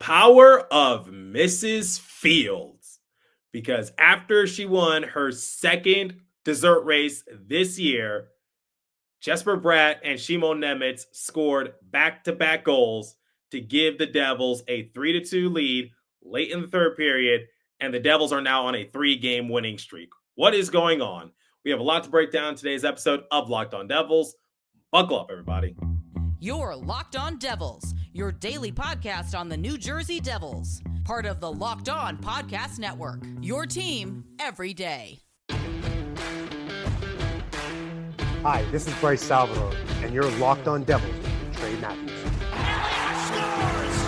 power of Mrs. Fields, because after she won her second dessert race this year, Jesper Bratt and Shimon Nemitz scored back-to-back goals to give the Devils a 3-2 lead late in the third period, and the Devils are now on a 3-game winning streak. What is going on? We have a lot to break down in today's episode of Locked On Devils. Buckle up, everybody. You're Locked On Devils, your daily podcast on the New Jersey Devils, part of the Locked On Podcast Network, your team every day. Hi, this is Bryce Salvador, and you're Locked On Devils with Trey Matthews. Elliott scores!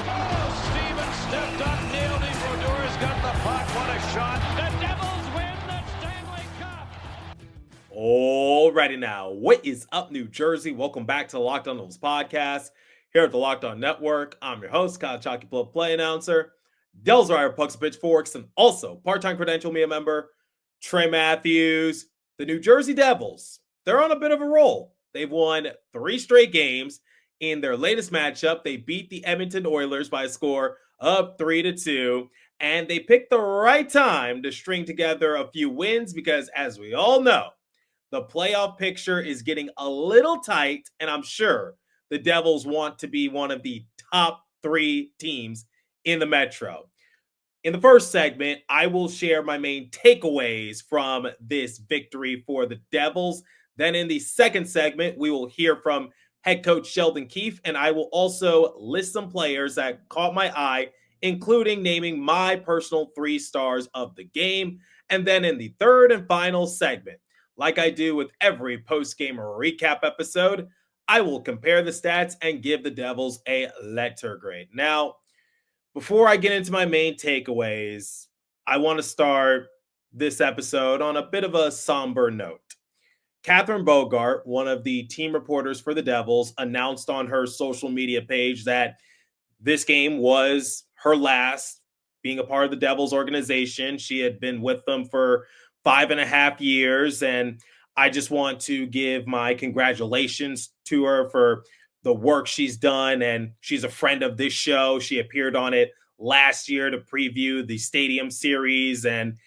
Oh, Stevens stepped up, nailed it. Brodor's got the puck. What a shot. The Devils win the Stanley Cup. Alrighty now, what is up, New Jersey? Welcome back to the Locked On Devils podcast here at the Locked On Network. I'm your host, Kyle Chalky Play Announcer, Devils Wire Pucks and Pitchforks, and also part-time Credential Media member, Trey Matthews. The New Jersey Devils, they're on a bit of a roll. They've won 3 straight games. In their latest matchup, they beat the Edmonton Oilers by a score of 3-2, and they picked the right time to string together a few wins because, as we all know, the playoff picture is getting a little tight, and I'm sure the Devils want to be one of the top 3 teams in the Metro. In the first segment, I will share my main takeaways from this victory for the Devils. Then in the second segment, we will hear from head coach Sheldon Keefe, and I will also list some players that caught my eye, including naming my personal 3 stars of the game. And then in the third and final segment, like I do with every post-game recap episode, I will compare the stats and give the Devils a letter grade. Now, before I get into my main takeaways, I want to start this episode on a bit of a somber note. Katherine Bogart, one of the team reporters for the Devils, announced on her social media page that this game was her last being a part of the Devils organization. She had been with them for 5.5 years, and I just want to give my congratulations to her for the work she's done, and she's a friend of this show. She appeared on it last year to preview the Stadium Series, and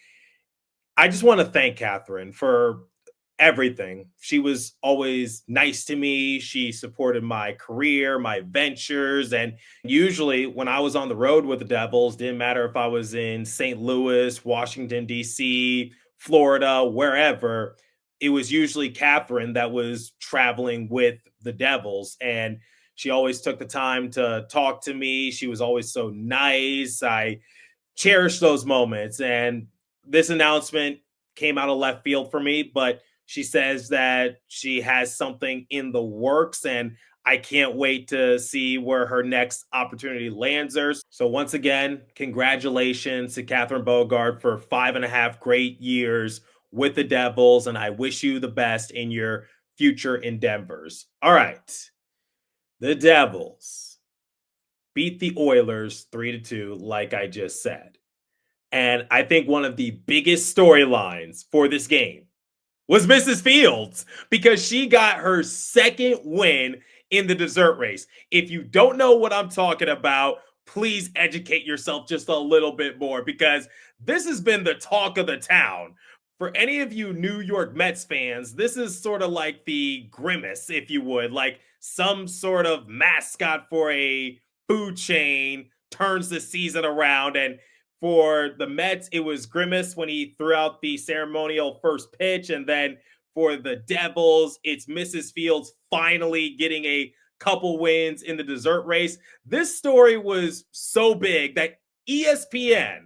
I just want to thank Katherine for everything. She was always nice to me. She supported my career, my ventures, and usually when I was on the road with the Devils, didn't matter if I was in St. Louis, Washington, D.C., Florida, wherever, it was usually Katherine that was traveling with the Devils, and she always took the time to talk to me. She was always so nice. I cherish those moments, and this announcement came out of left field for me, but she says that she has something in the works, and I can't wait to see where her next opportunity lands her. So once again, congratulations to Katherine Bogart for 5.5 great years with the Devils, and I wish you the best in your future endeavors. All right. The Devils beat the Oilers 3-2, like I just said. And I think one of the biggest storylines for this game was Mrs. Fields, because she got her second win in the dessert race. If you don't know what I'm talking about, please educate yourself just a little bit more, because this has been the talk of the town. For any of you New York Mets fans, this is sort of like the Grimace, if you would, like some sort of mascot for a food chain turns the season around. And for the Mets, it was Grimace when he threw out the ceremonial first pitch. And then for the Devils, it's Mrs. Fields finally getting a couple wins in the dessert race. This story was so big that ESPN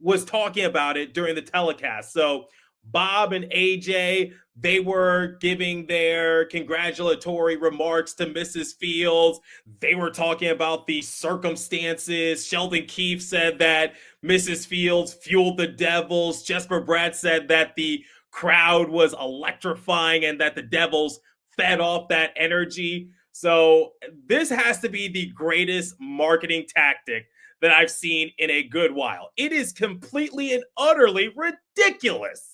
was talking about it during the telecast. So Bob and AJ, they were giving their congratulatory remarks to Mrs. Fields. They were talking about the circumstances. Sheldon Keefe said that Mrs. Fields fueled the Devils. Jesper Bratt said that the crowd was electrifying and that the Devils fed off that energy. So this has to be the greatest marketing tactic that I've seen in a good while. It is completely and utterly ridiculous.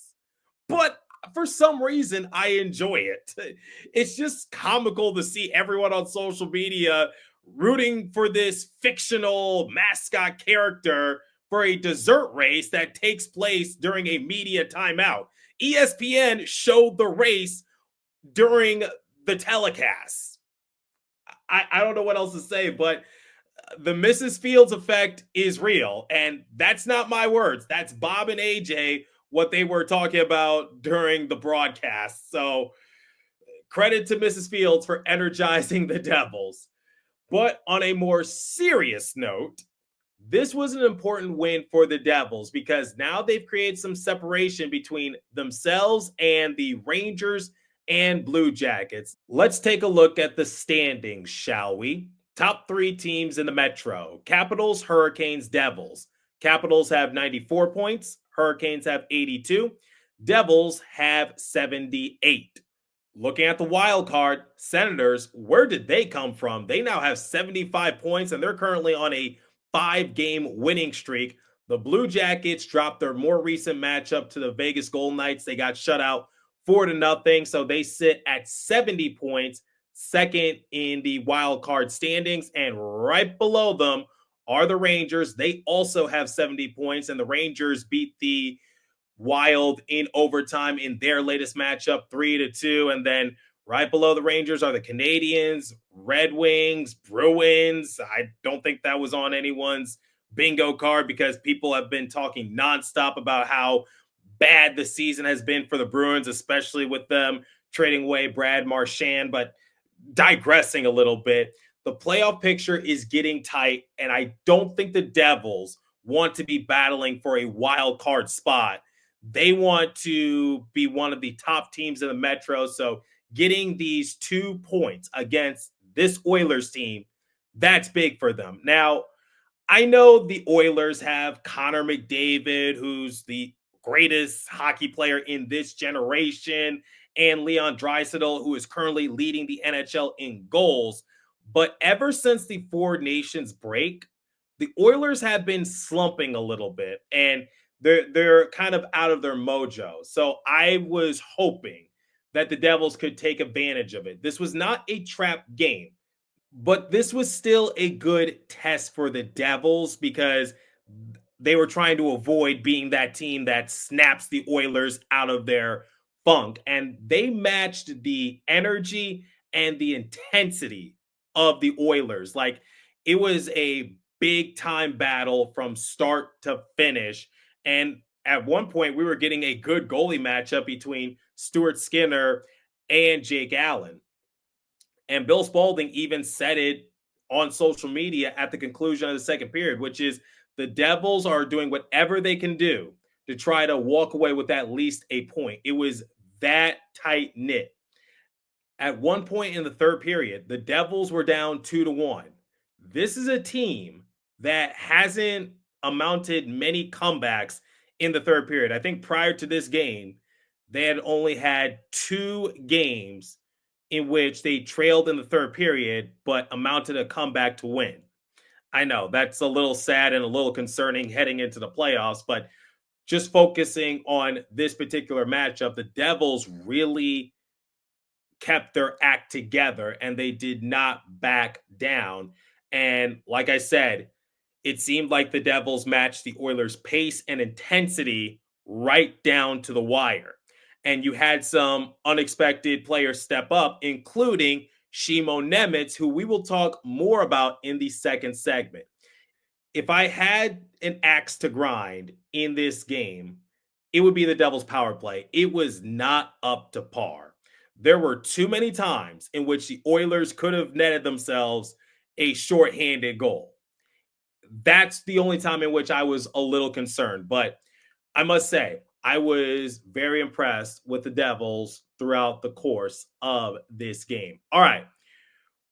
But for some reason, I enjoy it. It's just comical to see everyone on social media rooting for this fictional mascot character for a dessert race that takes place during a media timeout. ESPN showed the race during the telecast. I don't know what else to say, but the Mrs. Fields effect is real. And that's not my words. That's Bob and AJ, what they were talking about during the broadcast. So credit to Mrs. Fields for energizing the Devils. But on a more serious note, this was an important win for the Devils because now they've created some separation between themselves and the Rangers and Blue Jackets. Let's take a look at the standings, shall we? Top three teams in the Metro: Capitals, Hurricanes, Devils. Capitals have 94 points, Hurricanes have 82, Devils have 78. Looking at the wild card, Senators, where did they come from? They now have 75 points and they're currently on a 5-game winning streak. The Blue Jackets dropped their more recent matchup to the Vegas Golden Knights. They got shut out 4-0, so they sit at 70 points, second in the wild card standings, and right below them are the Rangers. They also have 70 points, and the Rangers beat the Wild in overtime in their latest matchup, 3-2. And then right below the Rangers are the Canadiens, Red Wings, Bruins. I don't think that was on anyone's bingo card because people have been talking nonstop about how bad the season has been for the Bruins, especially with them trading away Brad Marchand. But digressing a little bit, the playoff picture is getting tight, and I don't think the Devils want to be battling for a wild card spot. They want to be one of the top teams in the Metro. So getting these 2 points against this Oilers team, that's big for them. Now, I know the Oilers have Connor McDavid, who's the greatest hockey player in this generation, and Leon Draisaitl, who is currently leading the NHL in goals. But ever since the Four Nations break, the Oilers have been slumping a little bit, and they're kind of out of their mojo. So I was hoping that the Devils could take advantage of it. This was not a trap game, but this was still a good test for the Devils because they were trying to avoid being that team that snaps the Oilers out of their funk. And they matched the energy and the intensity of the Oilers. Like, it was a big time battle from start to finish. And at one point, we were getting a good goalie matchup between Stuart Skinner and Jake Allen. And Bill Spaulding even said it on social media at the conclusion of the second period, which is the Devils are doing whatever they can do to try to walk away with at least a point. It was that tight knit. At one point in the third period, the Devils were down 2-1. This is a team that hasn't amounted many comebacks in the third period. I think prior to this game, they had only had 2 games in which they trailed in the third period, but amounted a comeback to win. I know that's a little sad and a little concerning heading into the playoffs, but just focusing on this particular matchup, the Devils really kept their act together and they did not back down. And like I said, it seemed like the Devils matched the Oilers' pace and intensity right down to the wire. And you had some unexpected players step up, including Shimo Nemitz, who we will talk more about in the second segment. If I had an axe to grind in this game, it would be the Devils' power play. It was not up to par. There were too many times in which the Oilers could have netted themselves a shorthanded goal. That's the only time in which I was a little concerned. But I must say, I was very impressed with the Devils throughout the course of this game. All right.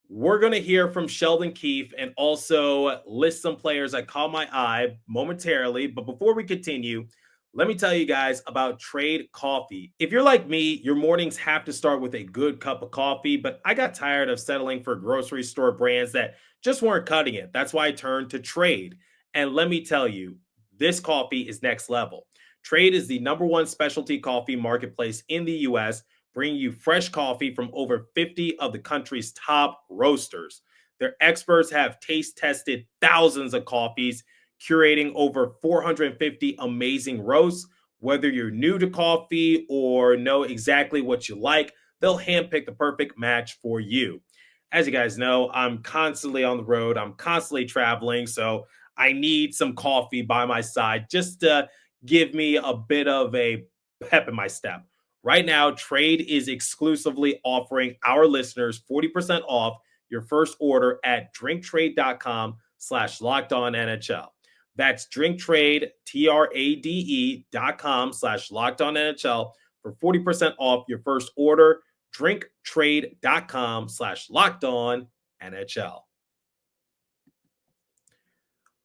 We're going to hear from Sheldon Keefe and also list some players that caught my eye momentarily. But before we continue, let me tell you guys about Trade Coffee. If you're like me, your mornings have to start with a good cup of coffee, but I got tired of settling for grocery store brands that just weren't cutting it. That's why I turned to Trade. And let me tell you, this coffee is next level. Trade is the #1 specialty coffee marketplace in the U.S., bringing you fresh coffee from over 50 of the country's top roasters. Their experts have taste tested thousands of coffees, curating over 450 amazing roasts. Whether you're new to coffee or know exactly what you like, they'll handpick the perfect match for you. As you guys know, I'm constantly on the road, I'm constantly traveling, so I need some coffee by my side just to give me a bit of a pep in my step. Right now, Trade is exclusively offering our listeners 40% off your first order at drinktrade.com/lockedonnhl. That's drinktrade, TRADE.com/lockedonnhl for 40% off your first order. Drinktrade.com/lockedonnhl.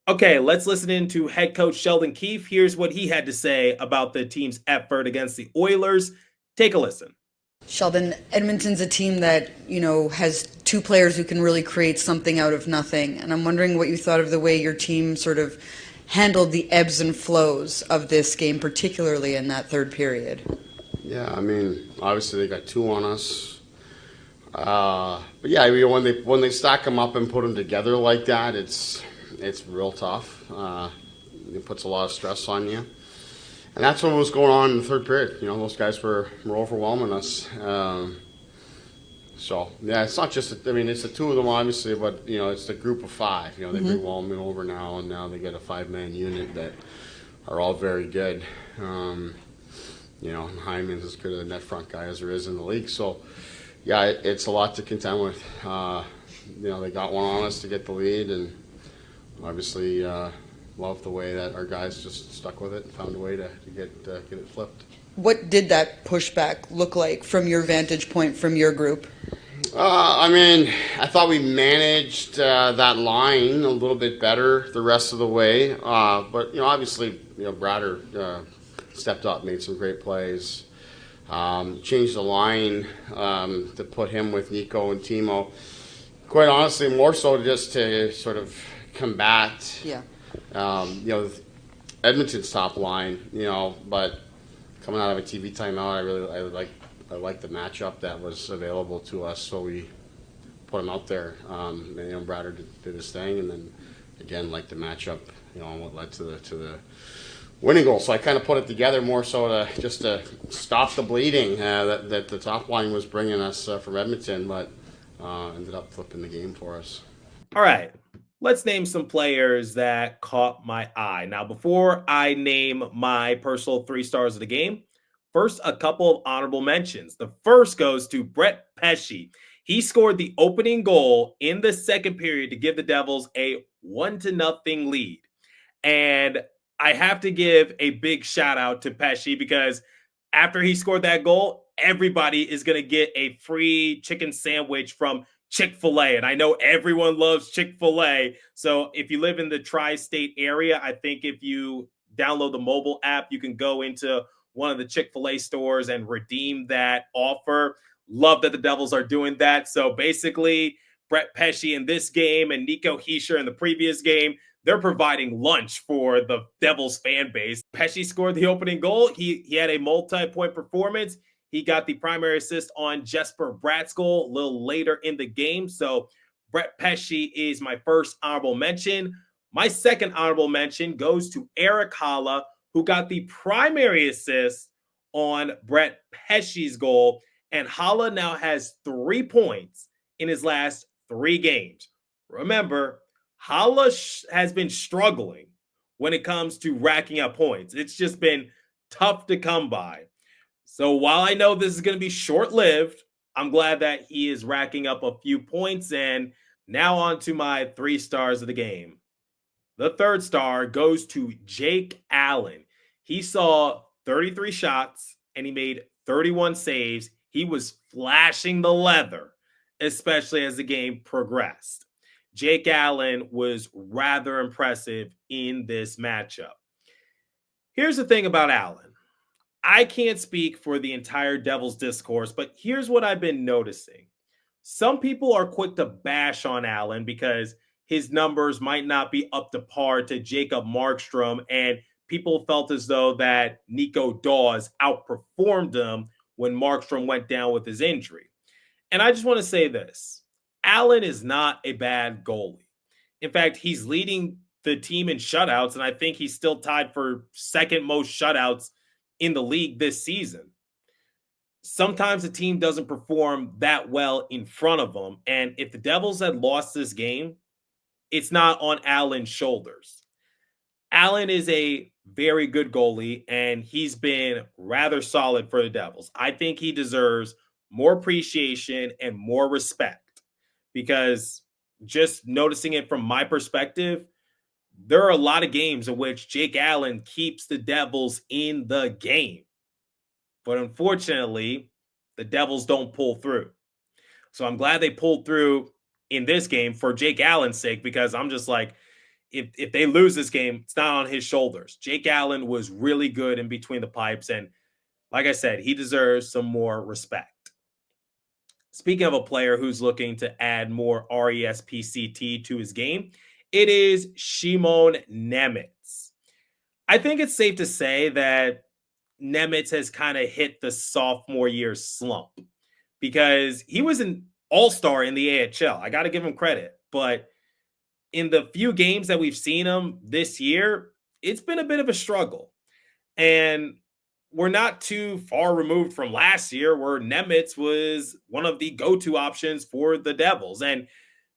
Okay, let's listen in to head coach Sheldon Keefe. Here's what he had to say about the team's effort against the Oilers. Take a listen. Sheldon, Edmonton's a team that, has two players who can really create something out of nothing. And I'm wondering what you thought of the way your team sort of handled the ebbs and flows of this game, particularly in that third period. Yeah, I mean, obviously they got two on us. But yeah, when they stack them up and put them together like that, it's real tough. It puts a lot of stress on you. And that's what was going on in the third period. Those guys were overwhelming us. So, yeah, it's not just, it's the two of them, obviously, but, it's the group of five. They bring Wallman over now, and now they get a five-man unit that are all very good. Hyman's as good a net front guy as there is in the league. So, yeah, it's a lot to contend with. They got one on us to get the lead, and obviously love the way that our guys just stuck with it and found a way to get it flipped. What did that pushback look like from your vantage point, from your group? I thought we managed that line a little bit better the rest of the way. But obviously, Bratter stepped up, made some great plays. Changed the line to put him with Nico and Timo. Quite honestly, more so just to sort of combat, Edmonton's top line. But coming out of a TV timeout, I like the matchup that was available to us, so we put him out there. And Bratter did his thing, and then again, like the matchup, what led to the winning goal. So I kind of put it together more so to stop the bleeding that the top line was bringing us from Edmonton, but ended up flipping the game for us. All right, let's name some players that caught my eye. Now, before I name my personal 3 stars of the game, first, a couple of honorable mentions. The first goes to Brett Pesce. He scored the opening goal in the second period to give the Devils a 1-0 lead. And I have to give a big shout out to Pesce because after he scored that goal, everybody is going to get a free chicken sandwich from Chick-fil-A. And I know everyone loves Chick-fil-A. So if you live in the tri-state area, I think if you download the mobile app, you can go into one of the Chick-fil-A stores and redeem that offer. Love that the Devils are doing that. So basically, Brett Pesce in this game and Nico Hischier in the previous game, they're providing lunch for the Devils fan base. Pesce scored the opening goal. He had a multi-point performance. He got the primary assist on Jesper Bratt's goal a little later in the game. So Brett Pesce is my first honorable mention. My second honorable mention goes to Erik Haula, who got the primary assist on Brett Pesce's goal. And Haula now has 3 points in his last 3 games. Remember, Haula has been struggling when it comes to racking up points. It's just been tough to come by. So while I know this is going to be short-lived, I'm glad that he is racking up a few points. And now on to my 3 stars of the game. The third star goes to Jake Allen. He saw 33 shots and he made 31 saves. He was flashing the leather, especially as the game progressed. Jake Allen was rather impressive in this matchup. Here's the thing about Allen. I can't speak for the entire Devils discourse, but here's what I've been noticing. Some people are quick to bash on Allen because his numbers might not be up to par to Jacob Markstrom, and people felt as though that Nico Dawes outperformed him when Markstrom went down with his injury. And I just want to say this. Allen is not a bad goalie. In fact, he's leading the team in shutouts, and I think he's still tied for second most shutouts in the league this season. Sometimes the team doesn't perform that well in front of them, and if the Devils had lost this game, it's not on Allen's shoulders. Allen is a very good goalie, and he's been rather solid for the Devils. I think he deserves more appreciation and more respect because just noticing it from my perspective, there are a lot of games in which Jake Allen keeps the Devils in the game. But unfortunately, the Devils don't pull through. So I'm glad they pulled through in this game for Jake Allen's sake, because I'm just like, if they lose this game, it's not on his shoulders. Jake Allen was really good in between the pipes. And like I said, he deserves some more respect. Speaking of a player who's looking to add more RESPCT to his game, it is Shimon Nemec. I think it's safe to say that Nemec has kind of hit the sophomore year slump because he was an all-star in the AHL. I got to give him credit. But in the few games that we've seen him this year, it's been a bit of a struggle. And we're not too far removed from last year where Nemec was one of the go-to options for the Devils. And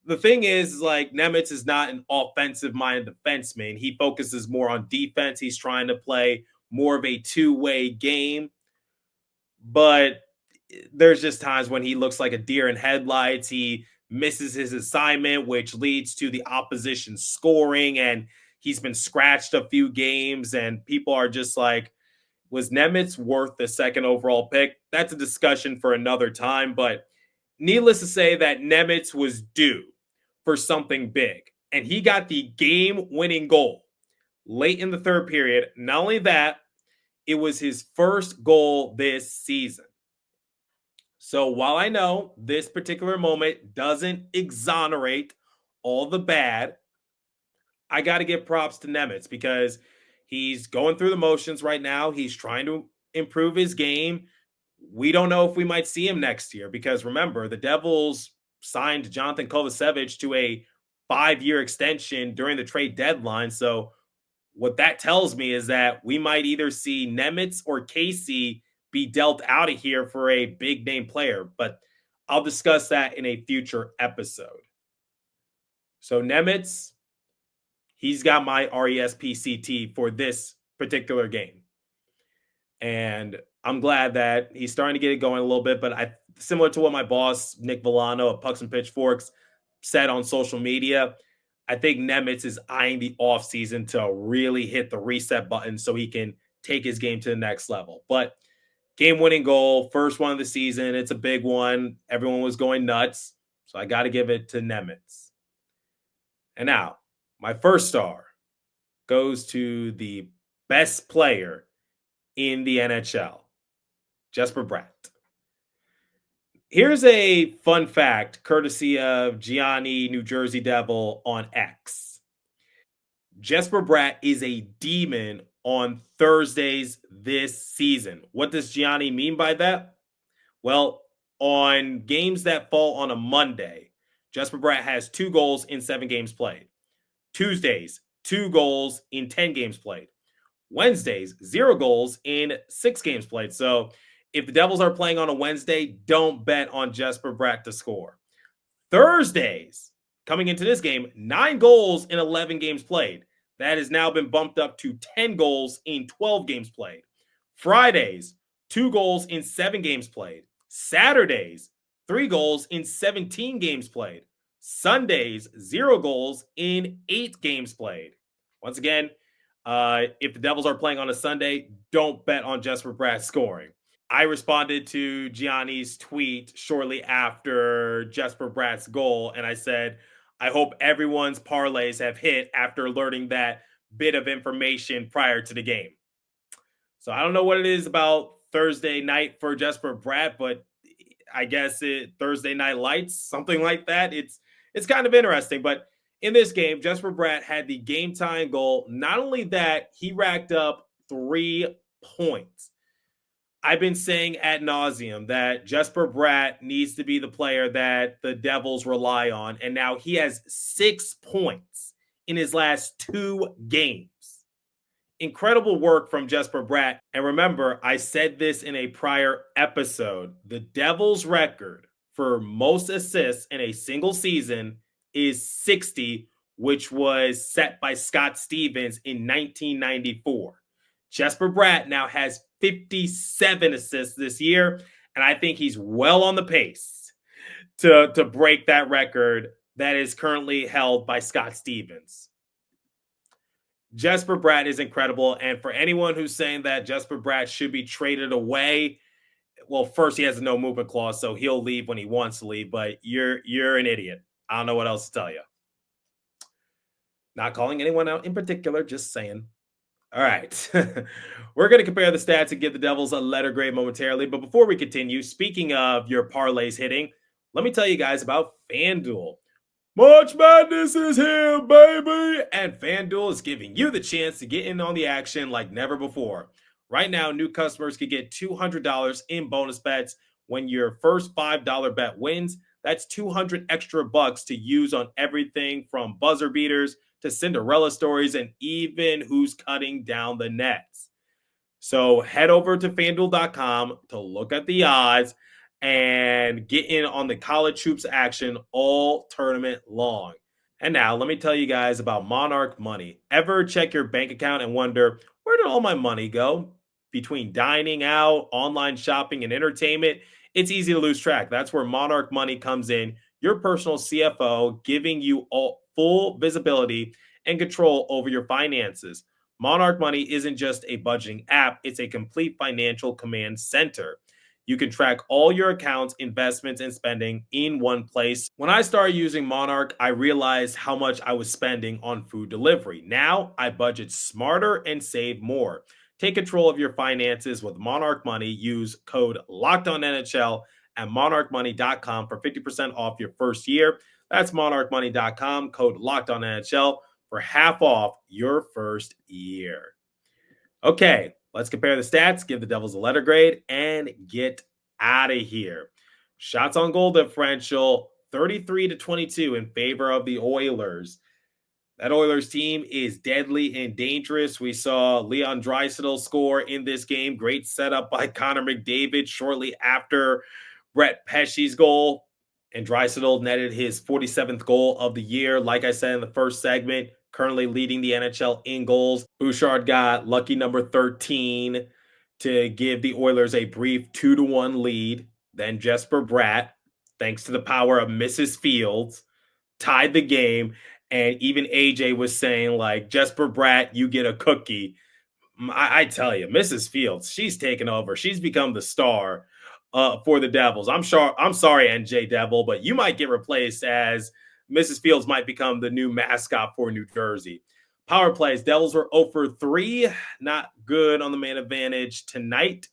the thing is, like, Nemec is not an offensive-minded defenseman. He focuses more on defense. He's trying to play more of a two-way game. But there's just times when he looks like a deer in headlights. He misses his assignment, which leads to the opposition scoring. And he's been scratched a few games. And people are just like, was Nemec worth the second overall pick? That's a discussion for another time. But needless to say that Nemec was due for something big. And he got the game-winning goal late in the third period. Not only that, it was his first goal this season. So while I know this particular moment doesn't exonerate all the bad, I got to give props to Nemec because he's going through the motions right now. He's trying to improve his game. We don't know if we might see him next year because remember, the Devils signed Jonathan Kovacevic to a 5-year extension during the trade deadline. So what that tells me is that we might either see Nemec or Casey be dealt out of here for a big name player, but I'll discuss that in a future episode. So Nemec, he's got my RESPCT for this particular game. And I'm glad that he's starting to get it going a little bit, but similar to what my boss, Nick Villano of Pucks and Pitchforks, said on social media, I think Nemec is eyeing the offseason to really hit the reset button so he can take his game to the next level. But game-winning goal, first one of the season. It's a big one. Everyone was going nuts. So I got to give it to Nemec. And now, my first star goes to the best player in the NHL, Jesper Bratt. Here's a fun fact, courtesy of Gianni, New Jersey Devil on X. Jesper Bratt is a demon on Thursdays this season. What does Gianni mean by that? Well, on games that fall on a Monday, Jesper Bratt has 2 goals in 7 games played. Tuesdays, 2 goals in 10 games played. Wednesdays, 0 goals in 6 games played. So if the Devils are playing on a Wednesday, don't bet on Jesper Bratt to score. Thursdays, coming into this game, 9 goals in 11 games played. That has now been bumped up to 10 goals in 12 games played. Fridays, 2 goals in 7 games played. Saturdays, 3 goals in 17 games played. Sundays, 0 goals in 8 games played. Once again, if the Devils are playing on a Sunday, don't bet on Jesper Bratt scoring. I responded to Gianni's tweet shortly after Jesper Bratt's goal, and I said, I hope everyone's parlays have hit after learning that bit of information prior to the game. So I don't know what it is about Thursday night for Jesper Bratt, but I guess Thursday night lights, something like that. It's kind of interesting. But in this game, Jesper Bratt had the game-tying goal. Not only that, he racked up 3 points. I've been saying ad nauseum that Jesper Bratt needs to be the player that the Devils rely on. And now he has 6 points in his last 2 games. Incredible work from Jesper Bratt. And remember, I said this in a prior episode. The Devils' record for most assists in a single season is 60, which was set by Scott Stevens in 1994. Jesper Bratt now has 57 assists this year, and I think he's well on the pace to break that record that is currently held by Scott Stevens. Jesper Bratt is incredible, and for anyone who's saying that Jesper Bratt should be traded away, well, first, he has a no movement clause, so he'll leave when he wants to leave, but you're an idiot. I don't know what else to tell you. Not calling anyone out in particular, just saying. All right. We're going to compare the stats and give the Devils a letter grade momentarily. But before we continue, speaking of your parlays hitting, let me tell you guys about FanDuel. March Madness is here, baby! And FanDuel is giving you the chance to get in on the action like never before. Right now, new customers can get $200 in bonus bets when your first $5 bet wins. That's 200 extra bucks to use on everything from buzzer beaters to Cinderella stories and even who's cutting down the nets. So head over to FanDuel.com to look at the odds and get in on the college hoops action all tournament long. And now let me tell you guys about Monarch Money. Ever check your bank account and wonder, where did all my money go? Between dining out, online shopping, and entertainment, it's easy to lose track. That's where Monarch Money comes in, your personal CFO, giving you full visibility and control over your finances. Monarch Money isn't just a budgeting app, it's a complete financial command center. You can track all your accounts, investments, and spending in one place. When I started using Monarch, I realized how much I was spending on food delivery. Now I budget smarter and save more. Take control of your finances with Monarch Money. Use code LOCKEDONNHL at monarchmoney.com for 50% off your first year. That's monarchmoney.com, code LOCKEDONNHL for half off your first year. Okay, let's compare the stats, give the Devils a letter grade, and get out of here. Shots on goal differential, 33-22 in favor of the Oilers. That Oilers team is deadly and dangerous. We saw Leon Draisaitl score in this game. Great setup by Connor McDavid shortly after Brett Pesce's goal. And Draisaitl netted his 47th goal of the year. Like I said in the first segment, currently leading the NHL in goals. Bouchard got lucky number 13 to give the Oilers a brief 2-1 lead. Then Jesper Bratt, thanks to the power of Mrs. Fields, tied the game. And even AJ was saying, like, Jesper Bratt, you get a cookie. I tell you, Mrs. Fields, she's taken over. She's become the star for the Devils. I'm sorry, NJ Devil, but you might get replaced as Mrs. Fields might become the new mascot for New Jersey. Power plays, Devils were 0 for 3. Not good on the man advantage tonight.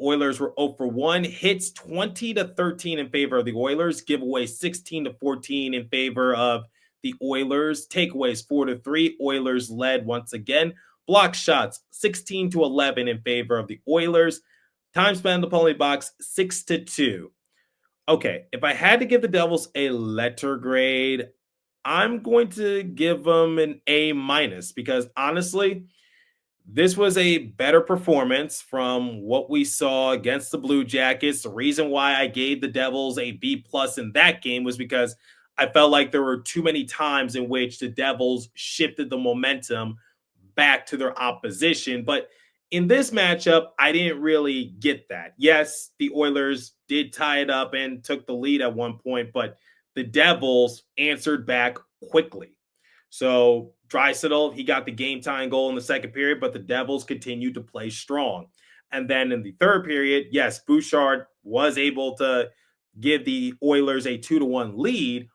Oilers were 0 for 1. Hits 20-13 in favor of the Oilers. Giveaway 16-14 in favor of the Oilers. Takeaways 4-3. Oilers led once again. Block shots 16-11 in favor of the Oilers. Time spent in the penalty box 6-2. Okay, if I had to give the Devils a letter grade, I'm going to give them an A- because honestly, this was a better performance from what we saw against the Blue Jackets. The reason why I gave the Devils a B+ in that game was because I felt like there were too many times in which the Devils shifted the momentum back to their opposition. But in this matchup, I didn't really get that. Yes, the Oilers did tie it up and took the lead at one point, but the Devils answered back quickly. So Draisaitl, he got the game-tying goal in the second period, but the Devils continued to play strong. And then in the third period, yes, Bouchard was able to give the Oilers a 2-1 lead,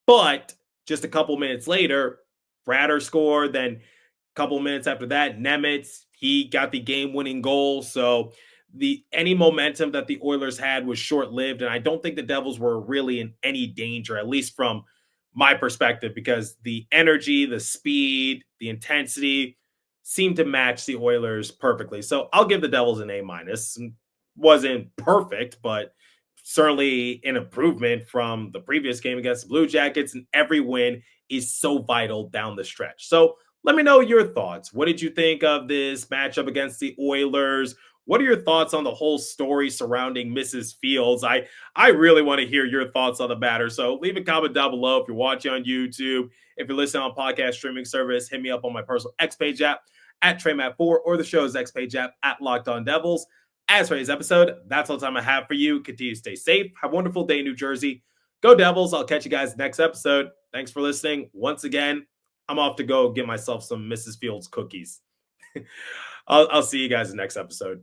but just a couple minutes later, Bratter scored. Then a couple minutes after that, Nemitz, he got the game-winning goal. So any momentum that the Oilers had was short-lived, and I don't think the Devils were really in any danger, at least from my perspective, because the energy, the speed, the intensity seemed to match the Oilers perfectly. So I'll give the Devils an A-. wasn't perfect, but certainly an improvement from the previous game against the Blue Jackets, and every win is so vital down the stretch. So let me know your thoughts. What did you think of this matchup against the Oilers? What are your thoughts on the whole story surrounding Mrs. Fields? I really want to hear your thoughts on the matter. So leave a comment down below if you're watching on YouTube. If you're listening on podcast streaming service, hit me up on my personal X page app at TreyMatt4 or the show's X page app at Locked On Devils. As for today's episode, that's all the time I have for you. Continue to stay safe. Have a wonderful day in New Jersey. Go Devils. I'll catch you guys next episode. Thanks for listening. Once again, I'm off to go get myself some Mrs. Fields cookies. I'll see you guys in the next episode.